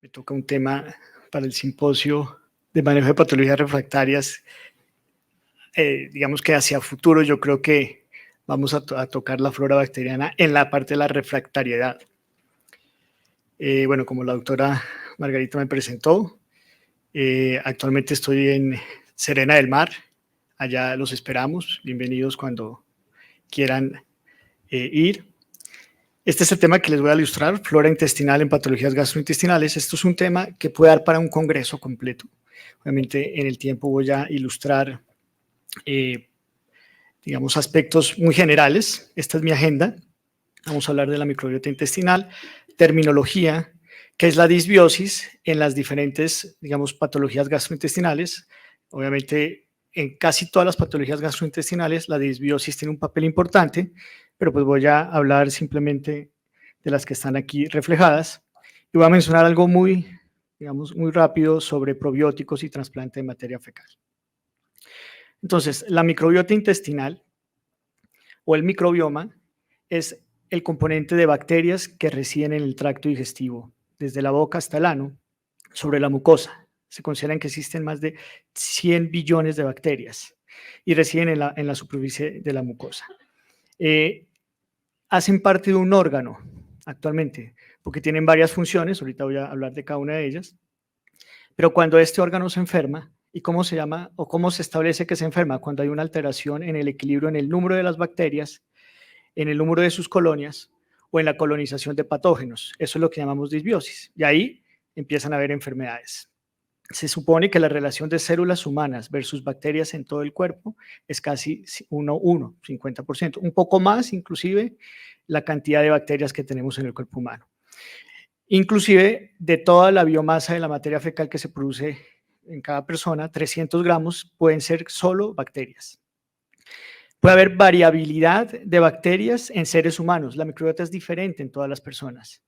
Me toca un tema para el simposio de manejo de patologías refractarias. Digamos que hacia futuro yo creo que vamos a tocar la flora bacteriana en la parte de la refractariedad. Bueno, como la doctora Margarita me presentó, actualmente estoy en Serena del Mar. Allá los esperamos. Bienvenidos cuando quieran ir. Este es el tema que les voy a ilustrar, flora intestinal en patologías gastrointestinales. Esto es un tema que puede dar para un congreso completo. Obviamente en el tiempo voy a ilustrar, digamos, aspectos muy generales. Esta es mi agenda. Vamos a hablar de la microbiota intestinal, terminología, qué es la disbiosis en las diferentes, digamos, patologías gastrointestinales. Obviamente en casi todas las patologías gastrointestinales la disbiosis tiene un papel importante, pero pues voy a hablar simplemente de las que están aquí reflejadas y voy a mencionar algo muy, digamos, muy rápido sobre probióticos y trasplante de materia fecal. Entonces, la microbiota intestinal o el microbioma es el componente de bacterias que residen en el tracto digestivo, desde la boca hasta el ano, sobre la mucosa. Se consideran que existen más de 100 billones de bacterias y residen en la superficie de la mucosa. Hacen parte de un órgano actualmente, porque tienen varias funciones, ahorita voy a hablar de cada una de ellas, pero cuando este órgano se enferma, ¿y cómo se llama o cómo se establece que se enferma? Cuando hay una alteración en el equilibrio en el número de las bacterias, en el número de sus colonias o en la colonización de patógenos. Eso es lo que llamamos disbiosis. Y ahí empiezan a haber enfermedades. Se supone que la relación de células humanas versus bacterias en todo el cuerpo es casi 1:1, 50%, un poco más inclusive la cantidad de bacterias que tenemos en el cuerpo humano. Inclusive de toda la biomasa de la materia fecal que se produce en cada persona, 300 gramos pueden ser solo bacterias. Puede haber variabilidad de bacterias en seres humanos. La microbiota es diferente en todas las personas.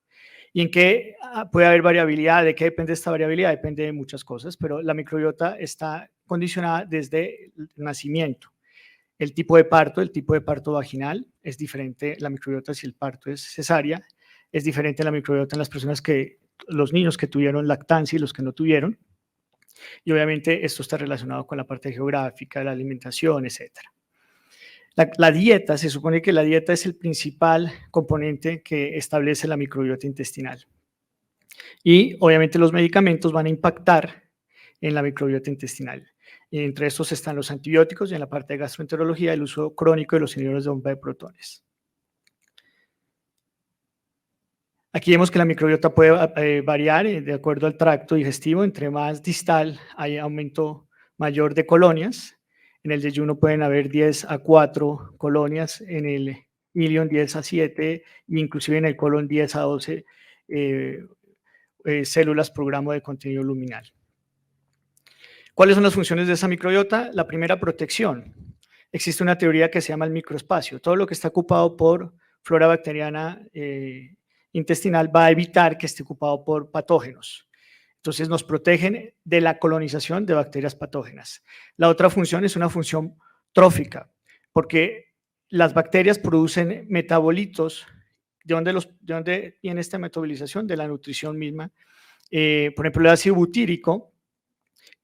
¿Y en qué puede haber variabilidad? ¿De qué depende esta variabilidad? Depende de muchas cosas, pero la microbiota está condicionada desde el nacimiento. El tipo de parto vaginal es diferente la microbiota si el parto es cesárea, es diferente la microbiota en las personas los niños que tuvieron lactancia y los que no tuvieron. Y obviamente esto está relacionado con la parte geográfica, la alimentación, etcétera. La dieta, se supone que la dieta es el principal componente que establece la microbiota intestinal. Y obviamente los medicamentos van a impactar en la microbiota intestinal. Y entre estos están los antibióticos y en la parte de gastroenterología el uso crónico de los inhibidores de bomba de protones. Aquí vemos que la microbiota puede variar de acuerdo al tracto digestivo. Entre más distal hay aumento mayor de colonias. En el yeyuno pueden haber 10 a 4 colonias, en el ilion 10 a 7, e inclusive en el colon 10 a 12 células por gramo de contenido luminal. ¿Cuáles son las funciones de esa microbiota? La primera, protección. Existe una teoría que se llama el microespacio. Todo lo que está ocupado por flora bacteriana intestinal va a evitar que esté ocupado por patógenos. Entonces nos protegen de la colonización de bacterias patógenas. La otra función es una función trófica, porque las bacterias producen metabolitos. ¿De dónde viene esta metabolización? De la nutrición misma. Por ejemplo, el ácido butírico,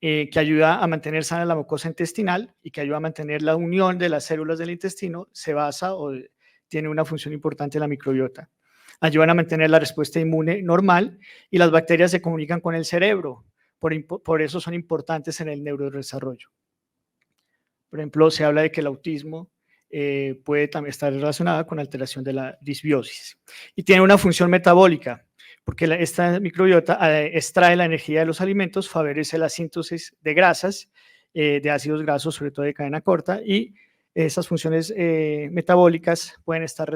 que ayuda a mantener sana la mucosa intestinal y que ayuda a mantener la unión de las células del intestino, se basa o tiene una función importante en la microbiota. Ayudan a mantener la respuesta inmune normal y las bacterias se comunican con el cerebro, por eso son importantes en el neurodesarrollo. Por ejemplo, se habla de que el autismo puede también estar relacionada con alteración de la disbiosis. Y tiene una función metabólica, porque esta microbiota extrae la energía de los alimentos, favorece la síntesis de grasas, de ácidos grasos, sobre todo de cadena corta, y esas funciones metabólicas pueden estar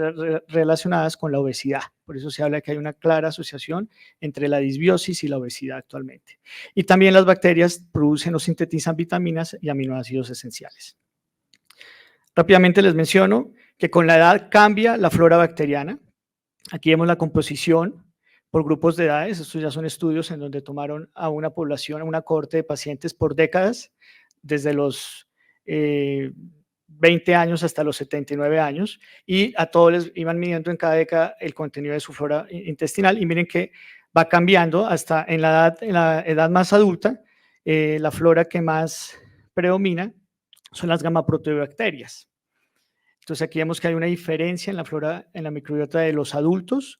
relacionadas con la obesidad. Por eso se habla de que hay una clara asociación entre la disbiosis y la obesidad actualmente. Y también las bacterias producen o sintetizan vitaminas y aminoácidos esenciales. Rápidamente les menciono que con la edad cambia la flora bacteriana. Aquí vemos la composición por grupos de edades. Estos ya son estudios en donde tomaron a una población, a una cohorte de pacientes por décadas, desde los 20 años hasta los 79 años, y a todos les iban midiendo en cada década el contenido de su flora intestinal, y miren que va cambiando hasta en la edad más adulta, la flora que más predomina son las gamma-proteobacterias. Entonces aquí vemos que hay una diferencia en la flora, en la microbiota de los adultos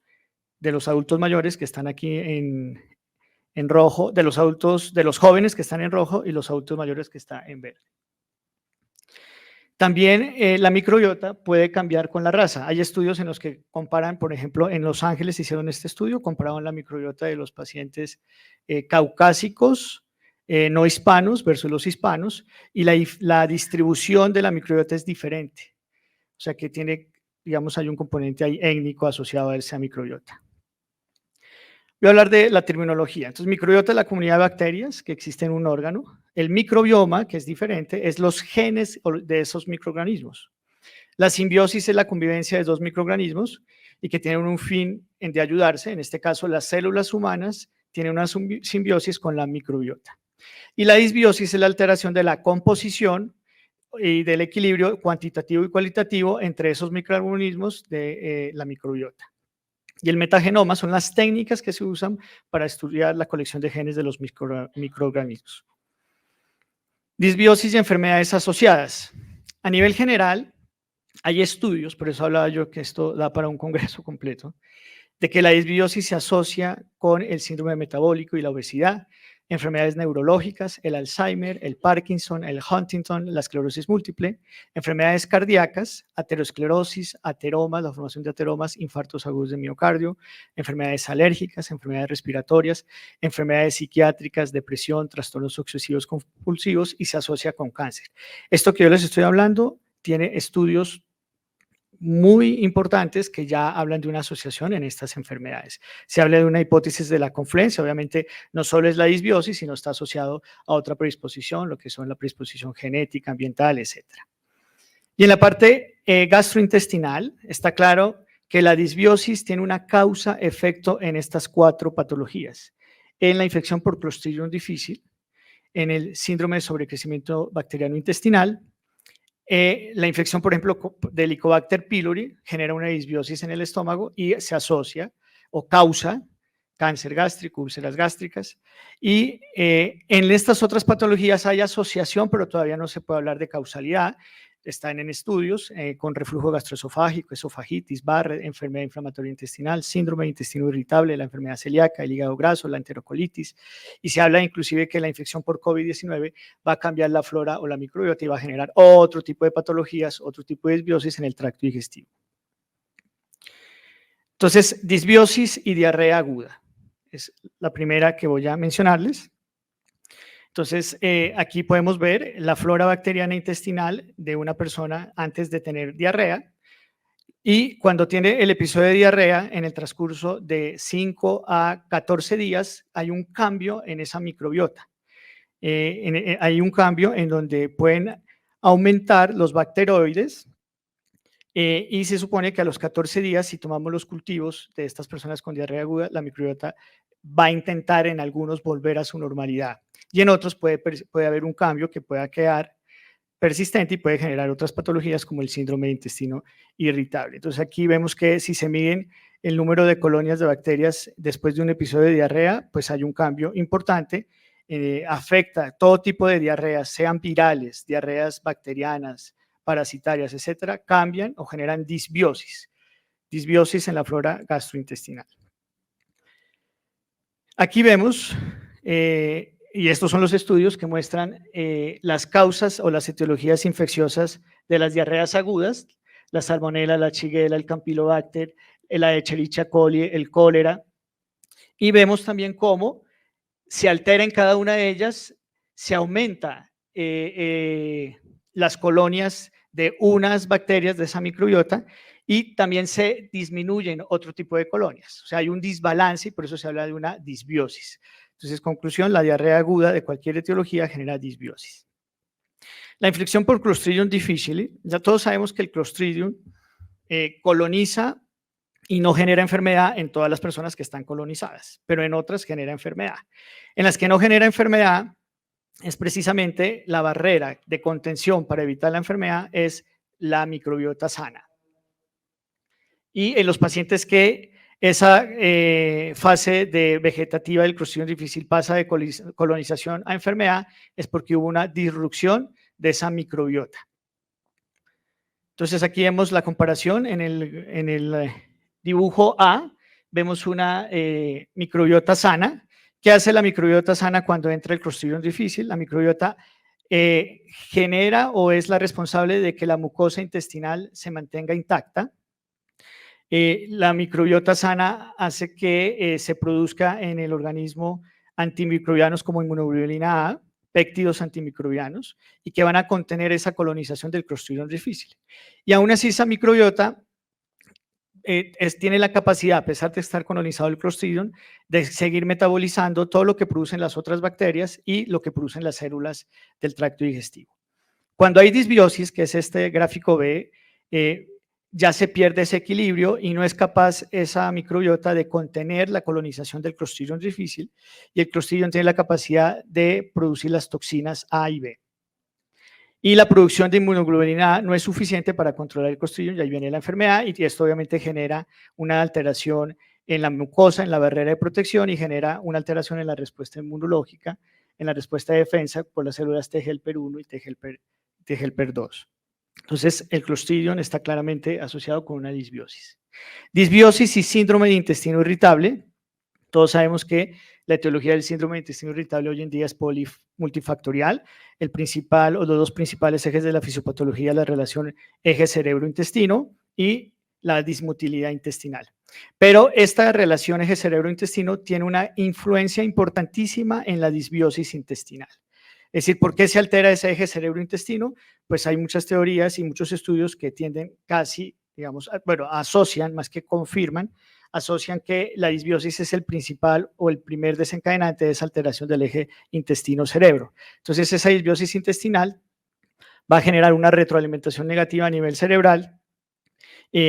mayores que están aquí en rojo, de los jóvenes que están en rojo y los adultos mayores que están en verde. También la microbiota puede cambiar con la raza. Hay estudios en los que comparan, por ejemplo, en Los Ángeles hicieron este estudio, comparaban la microbiota de los pacientes caucásicos, no hispanos versus los hispanos, y la distribución de la microbiota es diferente. O sea que tiene, digamos, hay un componente ahí étnico asociado a esa microbiota. Voy a hablar de la terminología. Entonces, microbiota es la comunidad de bacterias que existe en un órgano. El microbioma, que es diferente, es los genes de esos microorganismos. La simbiosis es la convivencia de dos microorganismos y que tienen un fin de ayudarse. En este caso, las células humanas tienen una simbiosis con la microbiota. Y la disbiosis es la alteración de la composición y del equilibrio cuantitativo y cualitativo entre esos microorganismos de la microbiota. Y el metagenoma son las técnicas que se usan para estudiar la colección de genes de los microorganismos. Disbiosis y enfermedades asociadas. A nivel general, hay estudios, por eso hablaba yo que esto da para un congreso completo, de que la disbiosis se asocia con el síndrome metabólico y la obesidad, enfermedades neurológicas, el Alzheimer, el Parkinson, el Huntington, la esclerosis múltiple, enfermedades cardíacas, aterosclerosis, ateromas, la formación de ateromas, infartos agudos de miocardio, enfermedades alérgicas, enfermedades respiratorias, enfermedades psiquiátricas, depresión, trastornos obsesivos compulsivos y se asocia con cáncer. Esto que yo les estoy hablando tiene estudios muy importantes que ya hablan de una asociación en estas enfermedades. Se habla de una hipótesis de la confluencia, obviamente no solo es la disbiosis, sino está asociado a otra predisposición, lo que son la predisposición genética, ambiental, etc. Y en la parte gastrointestinal está claro que la disbiosis tiene una causa-efecto en estas 4 patologías. En la infección por Clostridium difficile, en el síndrome de sobrecrecimiento bacteriano intestinal, la infección, por ejemplo, de Helicobacter pylori genera una disbiosis en el estómago y se asocia o causa cáncer gástrico, úlceras gástricas. Y en estas otras patologías hay asociación, pero todavía no se puede hablar de causalidad. Están en estudios con reflujo gastroesofágico, esofagitis, Barrett, enfermedad inflamatoria intestinal, síndrome de intestino irritable, la enfermedad celíaca, el hígado graso, la enterocolitis. Y se habla inclusive que la infección por COVID-19 va a cambiar la flora o la microbiota y va a generar otro tipo de patologías, otro tipo de disbiosis en el tracto digestivo. Entonces, disbiosis y diarrea aguda es la primera que voy a mencionarles. Entonces, aquí podemos ver la flora bacteriana intestinal de una persona antes de tener diarrea y cuando tiene el episodio de diarrea en el transcurso de 5 a 14 días hay un cambio en esa microbiota. Hay un cambio en donde pueden aumentar los bacteroides y se supone que a los 14 días, si tomamos los cultivos de estas personas con diarrea aguda, la microbiota va a intentar en algunos volver a su normalidad y en otros puede haber un cambio que pueda quedar persistente y puede generar otras patologías como el síndrome de intestino irritable. Entonces aquí vemos que si se miden el número de colonias de bacterias después de un episodio de diarrea, pues hay un cambio importante, afecta todo tipo de diarreas, sean virales, diarreas bacterianas, parasitarias, etcétera, cambian o generan disbiosis en la flora gastrointestinal. Aquí vemos, y estos son los estudios que muestran las causas o las etiologías infecciosas de las diarreas agudas, la salmonela, la shigella, el campylobacter, la Escherichia coli, el cólera, y vemos también cómo se altera en cada una de ellas, se aumenta las colonias de unas bacterias de esa microbiota y también se disminuyen otro tipo de colonias. O sea, hay un desbalance y por eso se habla de una disbiosis. Entonces, conclusión, la diarrea aguda de cualquier etiología genera disbiosis. La infección por Clostridium difficile, ya todos sabemos que el Clostridium coloniza y no genera enfermedad en todas las personas que están colonizadas, pero en otras genera enfermedad. En las que no genera enfermedad es precisamente la barrera de contención para evitar la enfermedad es la microbiota sana. Y en los pacientes que esa fase de vegetativa del Clostridium difficile pasa de colonización a enfermedad es porque hubo una disrupción de esa microbiota. Entonces aquí vemos la comparación en el dibujo A, vemos una microbiota sana. ¿Qué hace la microbiota sana cuando entra el Clostridium difficile? La microbiota genera o es la responsable de que la mucosa intestinal se mantenga intacta. La microbiota sana hace que se produzca en el organismo antimicrobianos como inmunoglobulina A, péptidos antimicrobianos, y que van a contener esa colonización del Clostridium difficile. Y aún así esa microbiota tiene la capacidad, a pesar de estar colonizado el Clostridium, de seguir metabolizando todo lo que producen las otras bacterias y lo que producen las células del tracto digestivo. Cuando hay disbiosis, que es este gráfico B, ya se pierde ese equilibrio y no es capaz esa microbiota de contener la colonización del Clostridium difficile, y el Clostridium tiene la capacidad de producir las toxinas A y B. Y la producción de inmunoglobulina A no es suficiente para controlar el Clostridium, y ahí viene la enfermedad, y esto obviamente genera una alteración en la mucosa, en la barrera de protección, y genera una alteración en la respuesta inmunológica, en la respuesta de defensa por las células T helper 1 y T helper 2. Entonces, el Clostridium está claramente asociado con una disbiosis. Disbiosis y síndrome de intestino irritable. Todos sabemos que la etiología del síndrome de intestino irritable hoy en día es multifactorial. El principal o los dos principales ejes de la fisiopatología, la relación eje cerebro-intestino y la dismotilidad intestinal. Pero esta relación eje cerebro-intestino tiene una influencia importantísima en la disbiosis intestinal. Es decir, ¿por qué se altera ese eje cerebro-intestino? Pues hay muchas teorías y muchos estudios que tienden casi, digamos, bueno, asocian, más que confirman, asocian que la disbiosis es el principal o el primer desencadenante de esa alteración del eje intestino-cerebro. Entonces, esa disbiosis intestinal va a generar una retroalimentación negativa a nivel cerebral,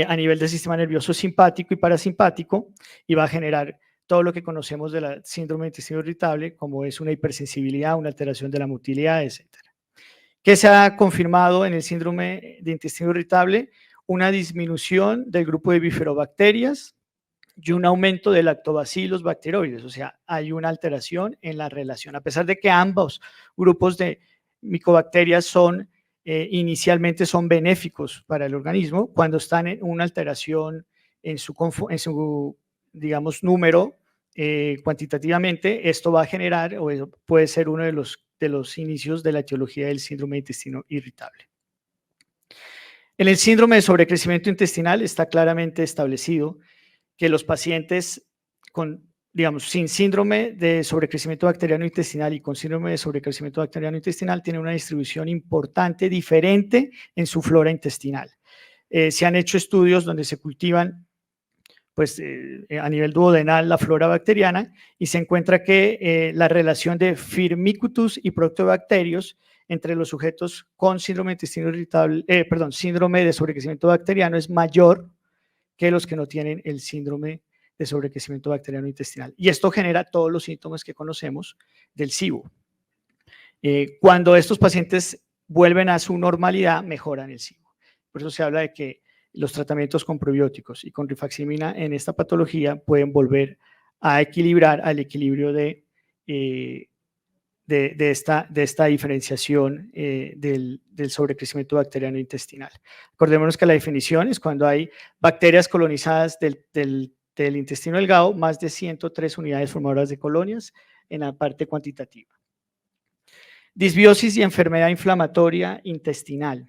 a nivel del sistema nervioso simpático y parasimpático, y va a generar todo lo que conocemos del síndrome de intestino irritable, como es una hipersensibilidad, una alteración de la motilidad, etc. ¿Qué se ha confirmado en el síndrome de intestino irritable? Una disminución del grupo de bifidobacterias y un aumento de lactobacillus bacteroides, o sea, hay una alteración en la relación. A pesar de que ambos grupos de micobacterias inicialmente son benéficos para el organismo, cuando están en una alteración en su digamos, número cuantitativamente, esto va a generar, o puede ser uno de los inicios de la etiología del síndrome de intestino irritable. En el síndrome de sobrecrecimiento intestinal está claramente establecido que los pacientes sin síndrome de sobrecrecimiento bacteriano intestinal y con síndrome de sobrecrecimiento bacteriano intestinal tienen una distribución importante, diferente en su flora intestinal. Se han hecho estudios donde se cultivan a nivel duodenal la flora bacteriana y se encuentra que la relación de Firmicutes y Proctobacterios entre los sujetos con síndrome de intestino irritable, síndrome de sobrecrecimiento bacteriano es mayor que los que no tienen el síndrome de sobrecrecimiento bacteriano intestinal. Y esto genera todos los síntomas que conocemos del SIBO. Cuando estos pacientes vuelven a su normalidad, mejoran el SIBO. Por eso se habla de que los tratamientos con probióticos y con rifaximina en esta patología pueden volver a equilibrar al equilibrio de esta diferenciación del sobrecrecimiento bacteriano intestinal. Acordémonos que la definición es cuando hay bacterias colonizadas del intestino delgado, más de 103 unidades formadoras de colonias en la parte cuantitativa. Disbiosis y enfermedad inflamatoria intestinal.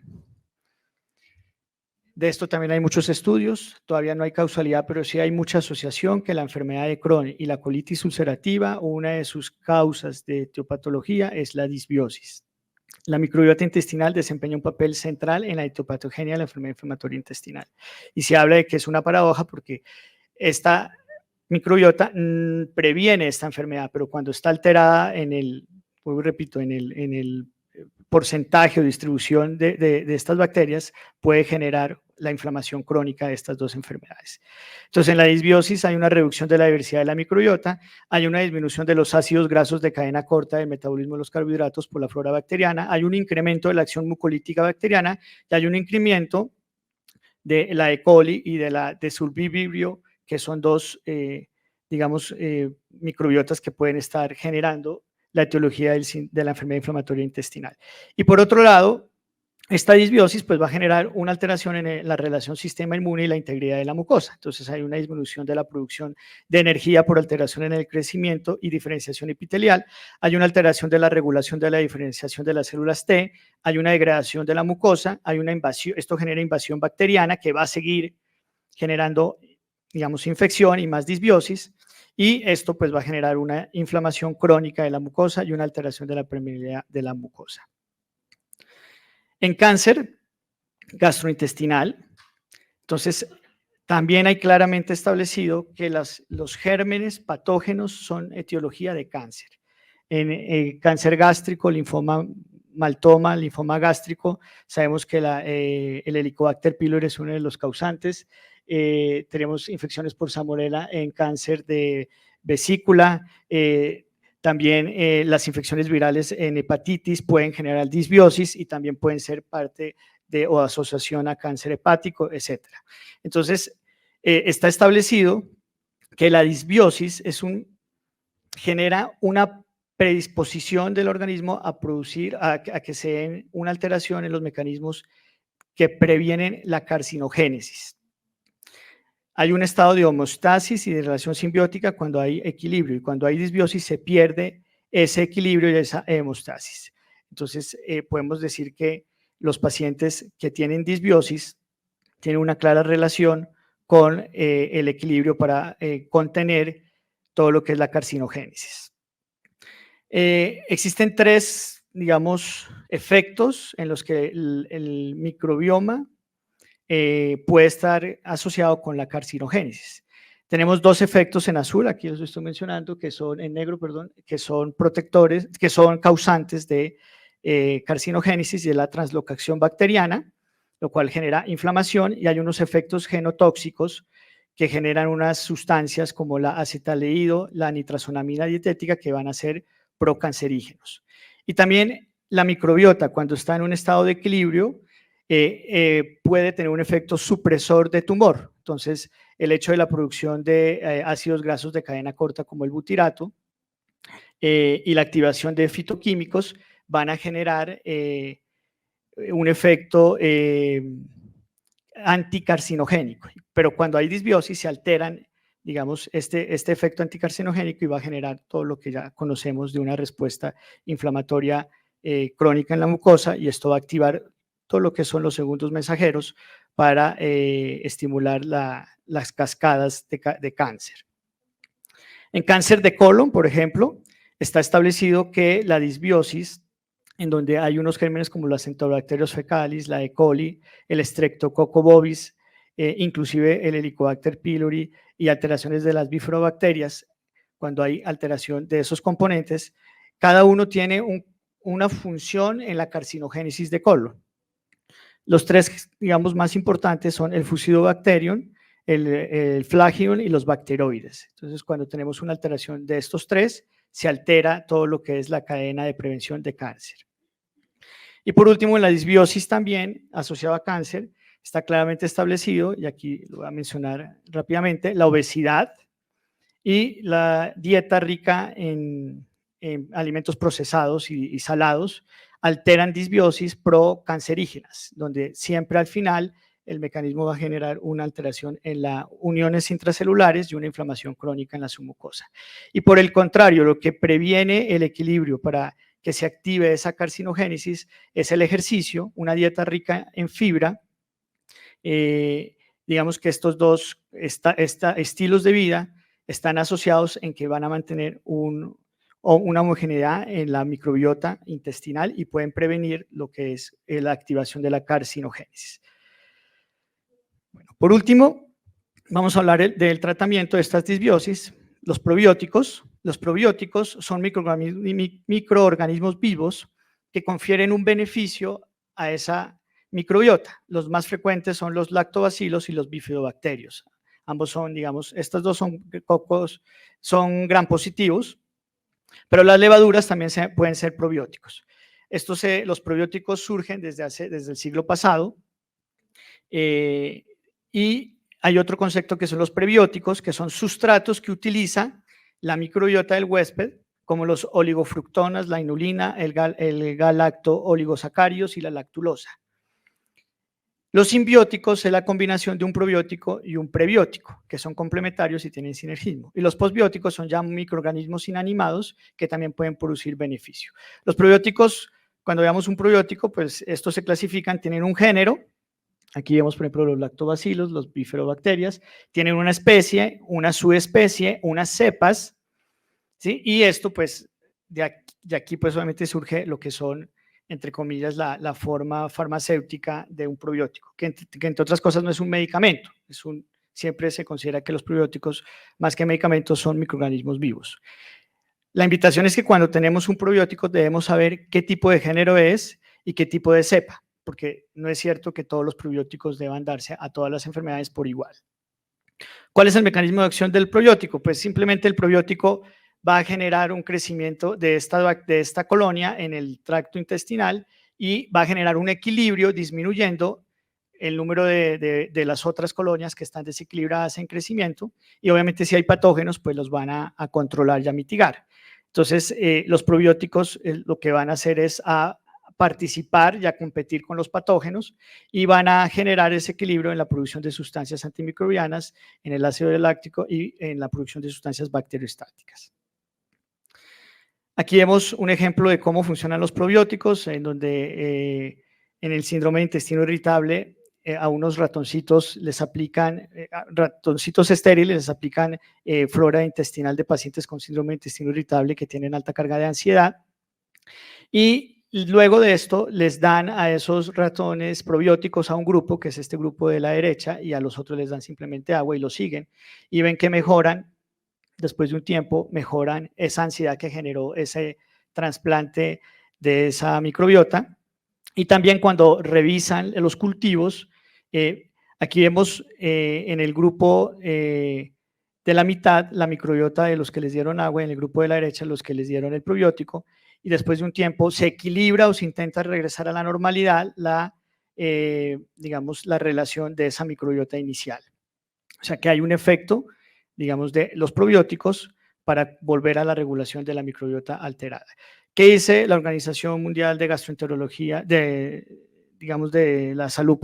De esto también hay muchos estudios, todavía no hay causalidad, pero sí hay mucha asociación que la enfermedad de Crohn y la colitis ulcerativa, una de sus causas de etiopatología es la disbiosis. La microbiota intestinal desempeña un papel central en la etiopatogenia de la enfermedad inflamatoria intestinal. Y se habla de que es una paradoja porque esta microbiota previene esta enfermedad, pero cuando está alterada en el porcentaje o distribución de estas bacterias, puede generar la inflamación crónica de estas dos enfermedades. Entonces, en la disbiosis hay una reducción de la diversidad de la microbiota, hay una disminución de los ácidos grasos de cadena corta del metabolismo de los carbohidratos por la flora bacteriana, hay un incremento de la acción mucolítica bacteriana y hay un incremento de la E. coli y de la Desulfovibrio que son dos, digamos, microbiotas que pueden estar generando la etiología de la enfermedad inflamatoria intestinal. Y por otro lado, esta disbiosis pues, va a generar una alteración en la relación sistema inmune y la integridad de la mucosa. Entonces hay una disminución de la producción de energía por alteración en el crecimiento y diferenciación epitelial. Hay una alteración de la regulación de la diferenciación de las células T. Hay una degradación de la mucosa. Hay una invasión, esto genera invasión bacteriana que va a seguir generando, digamos, infección y más disbiosis. Y esto pues va a generar una inflamación crónica de la mucosa y una alteración de la permeabilidad de la mucosa. En cáncer gastrointestinal, entonces también hay claramente establecido que los gérmenes patógenos son etiología de cáncer. En cáncer gástrico, linfoma maltoma, linfoma gástrico, sabemos que el Helicobacter pylori es uno de los causantes. Tenemos infecciones por salmonela en cáncer de vesícula. También las infecciones virales en hepatitis pueden generar disbiosis y también pueden ser parte de o asociación a cáncer hepático, etc. Entonces, está establecido que la disbiosis genera una predisposición del organismo a producir, a que se den una alteración en los mecanismos que previenen la carcinogénesis. Hay un estado de homeostasis y de relación simbiótica cuando hay equilibrio, y cuando hay disbiosis se pierde ese equilibrio y esa hemostasis. Entonces, podemos decir que los pacientes que tienen disbiosis tienen una clara relación con el equilibrio para contener todo lo que es la carcinogénesis. Existen tres, digamos, efectos en los que el microbioma puede estar asociado con la carcinogénesis. Tenemos dos efectos en azul, aquí los estoy mencionando, que son en negro, perdón, que son protectores, que son causantes de carcinogénesis y de la translocación bacteriana, lo cual genera inflamación, y hay unos efectos genotóxicos que generan unas sustancias como la acetaldehído, la nitrazonamida dietética, que van a ser procancerígenos. Y también la microbiota, cuando está en un estado de equilibrio, puede tener un efecto supresor de tumor. Entonces, el hecho de la producción de ácidos grasos de cadena corta como el butirato y la activación de fitoquímicos van a generar un efecto anticarcinogénico. Pero cuando hay disbiosis se alteran, digamos, este efecto anticarcinogénico y va a generar todo lo que ya conocemos de una respuesta inflamatoria crónica en la mucosa, y esto va a activar todo lo que son los segundos mensajeros para estimular las cascadas de cáncer. En cáncer de colon, por ejemplo, está establecido que la disbiosis, en donde hay unos gérmenes como las Enterobacterias fecalis, la E. coli, el Streptococcus bovis, inclusive el Helicobacter pylori y alteraciones de las bifidobacterias, cuando hay alteración de esos componentes, cada uno tiene una función en la carcinogénesis de colon. Los tres, digamos, más importantes son el Fusidobacterium, el Flagyrium y los bacteroides. Entonces, cuando tenemos una alteración de estos tres, se altera todo lo que es la cadena de prevención de cáncer. Y por último, en la disbiosis también, asociada a cáncer, está claramente establecido, y aquí lo voy a mencionar rápidamente, la obesidad y la dieta rica en alimentos procesados y salados, alteran disbiosis procancerígenas, donde siempre al final el mecanismo va a generar una alteración en las uniones intracelulares y una inflamación crónica en la submucosa. Y por el contrario, lo que previene el equilibrio para que se active esa carcinogénesis es el ejercicio, una dieta rica en fibra. Digamos que estos dos estilos de vida están asociados en que van a mantener una homogeneidad en la microbiota intestinal y pueden prevenir lo que es la activación de la carcinogénesis. Bueno, por último, vamos a hablar del tratamiento de estas disbiosis. Los probióticos son microorganismos vivos que confieren un beneficio a esa microbiota. Los más frecuentes son los lactobacilos y los bifidobacterios. Ambos son, digamos, estos dos son gram positivos, pero las levaduras también pueden ser probióticos. Los probióticos surgen desde el siglo pasado y Hay otro concepto que son los prebióticos, que son sustratos que utiliza la microbiota del huésped, como los oligofructonas, la inulina, el galacto-oligosacáridos y la lactulosa. Los simbióticos es la combinación de un probiótico y un prebiótico, que son complementarios y tienen sinergismo. Y los posbióticos son ya microorganismos inanimados que también pueden producir beneficio. Los probióticos, cuando veamos un probiótico, pues estos se clasifican, tienen un género. Aquí vemos, por ejemplo, los lactobacilos, los bifidobacterias, tienen una especie, una subespecie, unas cepas, ¿sí? Y esto, pues, de aquí pues obviamente surge lo que son, entre comillas, la forma farmacéutica de un probiótico, que entre otras cosas no es un medicamento, siempre se considera que los probióticos, más que medicamentos, son microorganismos vivos. La invitación es que cuando tenemos un probiótico debemos saber qué tipo de género es y qué tipo de cepa, porque no es cierto que todos los probióticos deban darse a todas las enfermedades por igual. ¿Cuál es el mecanismo de acción del probiótico? Pues simplemente el probiótico va a generar un crecimiento de esta colonia en el tracto intestinal y va a generar un equilibrio disminuyendo el número de las otras colonias que están desequilibradas en crecimiento, y obviamente si hay patógenos pues los van a controlar y a mitigar. Entonces los probióticos lo que van a hacer es a participar y a competir con los patógenos y van a generar ese equilibrio en la producción de sustancias antimicrobianas, en el ácido láctico y en la producción de sustancias bacteriostáticas. Aquí vemos un ejemplo de cómo funcionan los probióticos, en donde en el síndrome de intestino irritable a unos ratoncitos les aplican, ratoncitos estériles les aplican flora intestinal de pacientes con síndrome de intestino irritable que tienen alta carga de ansiedad, y luego de esto les dan a esos ratones probióticos a un grupo, que es este grupo de la derecha, y a los otros les dan simplemente agua y lo siguen, y ven que mejoran, después de un tiempo, mejoran esa ansiedad que generó ese trasplante de esa microbiota. Y también cuando revisan los cultivos, aquí vemos en el grupo de la mitad la microbiota de los que les dieron agua, y en el grupo de la derecha los que les dieron el probiótico, y después de un tiempo se equilibra o se intenta regresar a la normalidad digamos, la relación de esa microbiota inicial. O sea que hay un efecto, digamos, de los probióticos para volver a la regulación de la microbiota alterada. ¿Qué dice la Organización Mundial de Gastroenterología, digamos, de la salud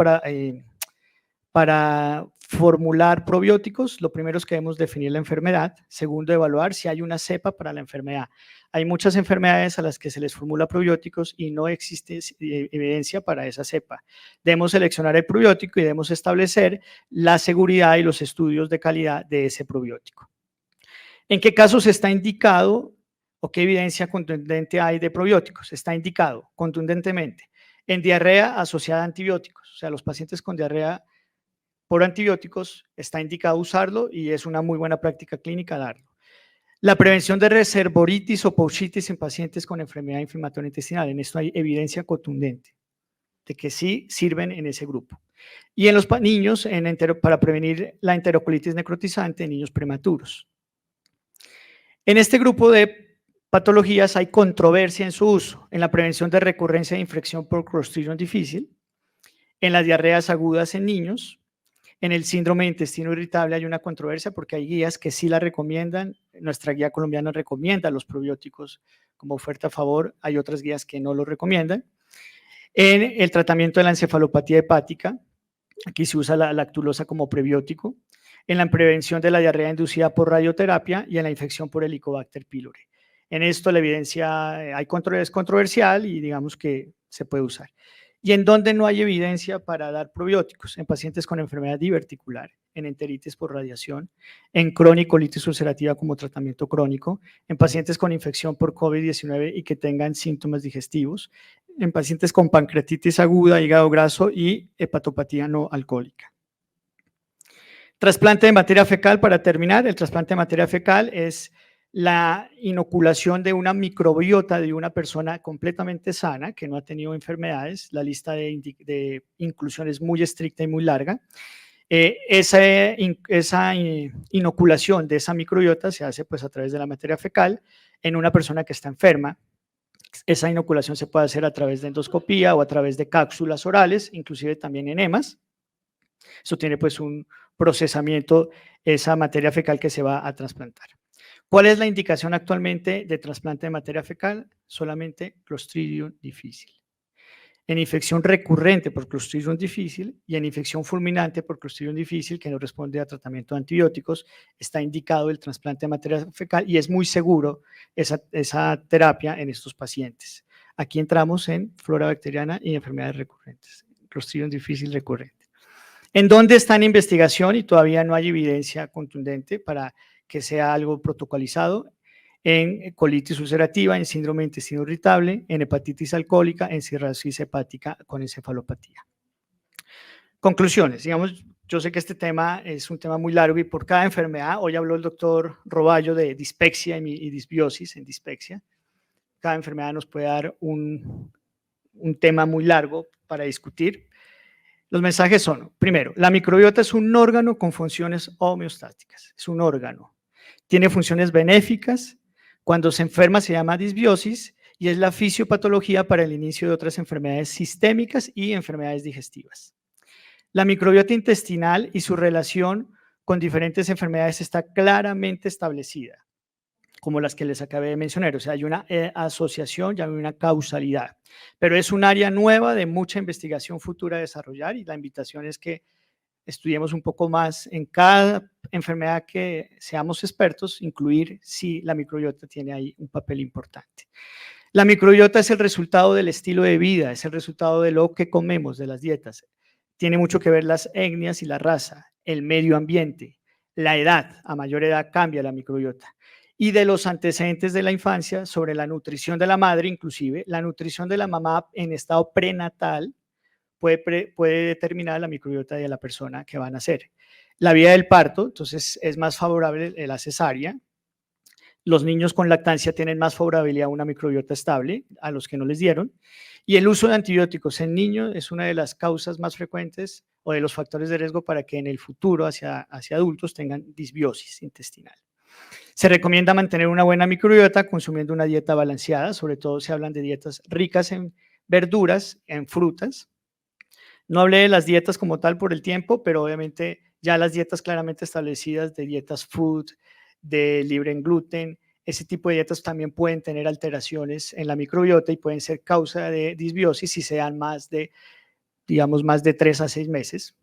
para formular probióticos? Lo primero es que debemos definir la enfermedad. Segundo, evaluar si hay una cepa para la enfermedad. Hay muchas enfermedades a las que se les formula probióticos y no existe evidencia para esa cepa. Debemos seleccionar el probiótico y debemos establecer la seguridad y los estudios de calidad de ese probiótico. ¿En qué casos está indicado o qué evidencia contundente hay de probióticos? Está indicado contundentemente en diarrea asociada a antibióticos. O sea, los pacientes con diarrea por antibióticos está indicado usarlo y es una muy buena práctica clínica darlo. La prevención de reservoritis o pouchitis en pacientes con enfermedad inflamatoria intestinal. En esto hay evidencia contundente de que sí sirven en ese grupo. Y en los niños, para prevenir la enterocolitis necrotizante en niños prematuros. En este grupo de patologías hay controversia en su uso, en la prevención de recurrencia de infección por Clostridium difficile, en las diarreas agudas en niños. En el síndrome de intestino irritable hay una controversia porque hay guías que sí la recomiendan. Nuestra guía colombiana recomienda los probióticos como oferta a favor, hay otras guías que no lo recomiendan. En el tratamiento de la encefalopatía hepática, aquí se usa la lactulosa como prebiótico. En la prevención de la diarrea inducida por radioterapia y en la infección por Helicobacter pylori. En esto la evidencia es controversial y digamos que se puede usar. ¿Y en dónde no hay evidencia para dar probióticos? En pacientes con enfermedad diverticular, en enteritis por radiación, en crónico-colitis ulcerativa como tratamiento crónico, en pacientes con infección por COVID-19 y que tengan síntomas digestivos, en pacientes con pancreatitis aguda, hígado graso y hepatopatía no alcohólica. Trasplante de materia fecal, para terminar. El trasplante de materia fecal es la inoculación de una microbiota de una persona completamente sana, que no ha tenido enfermedades. La lista de inclusión es muy estricta y muy larga. Esa inoculación de esa microbiota se hace pues a través de la materia fecal en una persona que está enferma. Esa inoculación se puede hacer a través de endoscopía o a través de cápsulas orales, inclusive también enemas. Eso tiene pues un procesamiento esa materia fecal que se va a trasplantar. ¿Cuál es la indicación actualmente de trasplante de materia fecal? Solamente Clostridium difficile. En infección recurrente por Clostridium difficile y en infección fulminante por Clostridium difficile, que no responde a tratamiento de antibióticos, está indicado el trasplante de materia fecal y es muy seguro esa terapia en estos pacientes. Aquí entramos en flora bacteriana y enfermedades recurrentes, Clostridium difficile recurrente. ¿En dónde está en investigación y todavía no hay evidencia contundente para que sea algo protocolizado? En colitis ulcerativa, en síndrome de intestino irritable, en hepatitis alcohólica, en cirrosis hepática con encefalopatía. Conclusiones, digamos, yo sé que este tema es un tema muy largo y por cada enfermedad, hoy habló el doctor Roballo de dispepsia y disbiosis en dispepsia, cada enfermedad nos puede dar un tema muy largo para discutir. Los mensajes son, primero, la microbiota es un órgano con funciones homeostáticas, es un órgano, tiene funciones benéficas, cuando se enferma se llama disbiosis y es la fisiopatología para el inicio de otras enfermedades sistémicas y enfermedades digestivas. La microbiota intestinal y su relación con diferentes enfermedades está claramente establecida, como las que les acabé de mencionar, o sea, hay una asociación y hay una causalidad, pero es un área nueva de mucha investigación futura a desarrollar y la invitación es que estudiemos un poco más en cada enfermedad que seamos expertos, incluir si la microbiota tiene ahí un papel importante. La microbiota es el resultado del estilo de vida, es el resultado de lo que comemos, de las dietas. Tiene mucho que ver las etnias y la raza, el medio ambiente, la edad, a mayor edad cambia la microbiota. Y de los antecedentes de la infancia sobre la nutrición de la madre, inclusive la nutrición de la mamá en estado prenatal, puede determinar la microbiota de la persona que va a nacer. La vía del parto, entonces, es más favorable la cesárea. Los niños con lactancia tienen más favorabilidad a una microbiota estable a los que no les dieron. Y el uso de antibióticos en niños es una de las causas más frecuentes o de los factores de riesgo para que en el futuro hacia adultos tengan disbiosis intestinal. Se recomienda mantener una buena microbiota consumiendo una dieta balanceada, sobre todo se hablan de dietas ricas en verduras, en frutas. No hablé de las dietas como tal por el tiempo, pero obviamente ya las dietas claramente establecidas de dietas food, de libre en gluten, ese tipo de dietas también pueden tener alteraciones en la microbiota y pueden ser causa de disbiosis si se dan más de, digamos, más de 3 a 6 meses.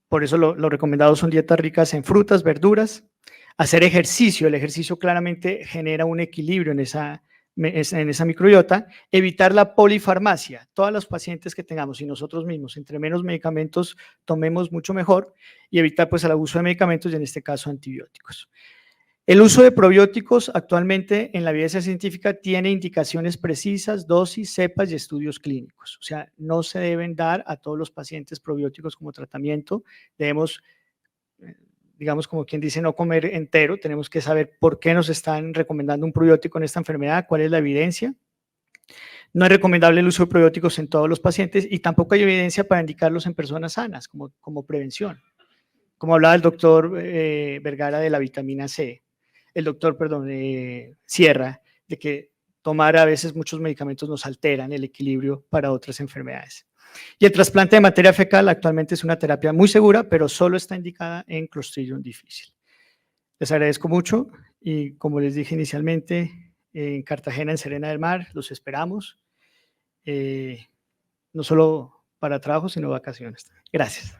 Por eso lo recomendado son dietas ricas en frutas, verduras. Hacer ejercicio, el ejercicio claramente genera un equilibrio en esa microbiota. Evitar la polifarmacia, todos los pacientes que tengamos y nosotros mismos, entre menos medicamentos tomemos mucho mejor y evitar pues el abuso de medicamentos y en este caso antibióticos. El uso de probióticos actualmente en la evidencia científica tiene indicaciones precisas, dosis, cepas y estudios clínicos. O sea, no se deben dar a todos los pacientes probióticos como tratamiento. Debemos, digamos, como quien dice, no comer entero. Tenemos que saber por qué nos están recomendando un probiótico en esta enfermedad, cuál es la evidencia. No es recomendable el uso de probióticos en todos los pacientes y tampoco hay evidencia para indicarlos en personas sanas como prevención. Como hablaba el doctor Vergara de la vitamina C, el doctor, perdón, Sierra, de que tomar a veces muchos medicamentos nos alteran el equilibrio para otras enfermedades. Y el trasplante de materia fecal actualmente es una terapia muy segura, pero solo está indicada en Clostridium difficile. Les agradezco mucho y como les dije inicialmente, en Cartagena, en Serena del Mar, los esperamos, no solo para trabajo, sino vacaciones. Gracias.